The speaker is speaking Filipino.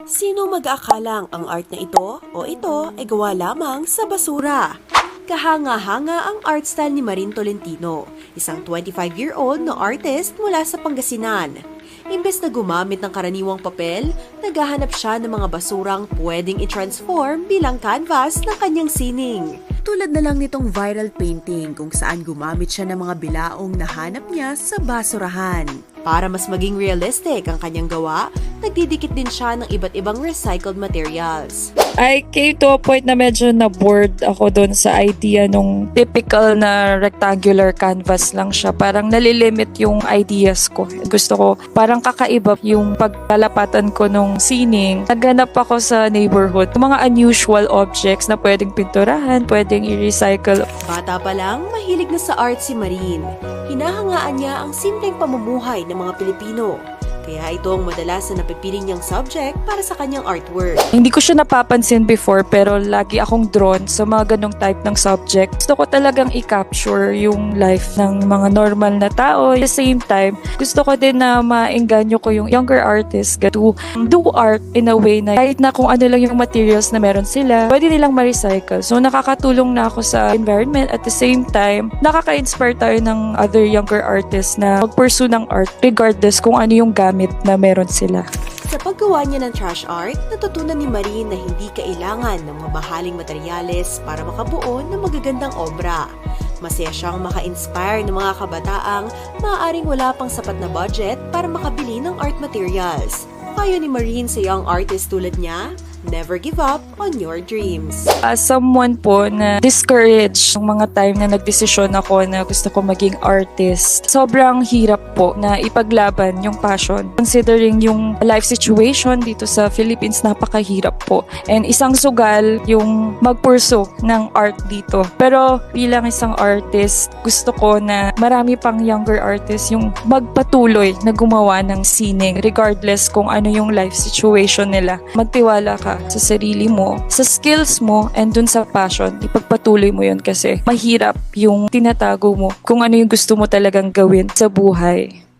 Sino mag-aakalang ang art na ito o ito ay gawa lamang sa basura? Kahanga-hanga ang art style ni Marin Tolentino, isang 25-year-old na artist mula sa Pangasinan. Imbes na gumamit ng karaniwang papel, naghahanap siya ng mga basurang pwedeng i-transform bilang canvas ng kanyang sining. Tulad na lang nitong viral painting kung saan gumamit siya ng mga bilaong nahanap niya sa basurahan. Para mas maging realistic ang kanyang gawa, nagdidikit din siya ng iba't ibang recycled materials. I came to a point na medyo na-bored ako doon sa idea nung typical na rectangular canvas lang siya. Parang nalilimit yung ideas ko. Gusto ko parang kakaiba yung paglalapatan ko nung sining. Naghanap ako sa neighborhood ng mga unusual objects na pwedeng pinturahan, pwedeng i-recycle. Bata pa lang, mahilig na sa art si Marin. Hinahangaan niya ang simpleng pamumuhay ng mga Pilipino. Kaya ito ang madalas na napipili niyang subject para sa kanyang artwork. Hindi ko siya napapansin before pero lagi akong drawn sa mga ganong type ng subject. Gusto ko talagang i-capture yung life ng mga normal na tao. At the same time, gusto ko din na maengganyo ko yung younger artists to do art in a way na kahit na kung ano lang yung materials na meron sila, pwede nilang ma-recycle. So nakakatulong na ako sa environment. At the same time, nakaka-inspire tayo ng other younger artists na mag-pursue ng art regardless kung ano yung gamit na meron sila. Sa paggawa niya ng trash art, natutunan ni Marin na hindi kailangan ng mga mahaling materyales para makabuo ng magagandang obra. Masaya siyang maka-inspire ng mga kabataang maaaring wala pang sapat na budget para makabili ng art materials. Payo ni Marin sa young artist tulad niya, never give up on your dreams. As someone po na discouraged ng mga time na nagdesisyon ako na gusto ko maging artist, sobrang hirap po na ipaglaban yung passion. Considering yung life situation dito sa Philippines, napakahirap po. And isang sugal yung magpurso ng art dito. Pero bilang isang artist, gusto ko na marami pang younger artists yung magpatuloy na gumawa ng sining regardless kung ano yung life situation nila. Magtiwala ka sa sarili mo, sa skills mo, and dun sa passion, ipagpatuloy mo yun kasi mahirap yung tinatago mo kung ano yung gusto mo talagang gawin sa buhay.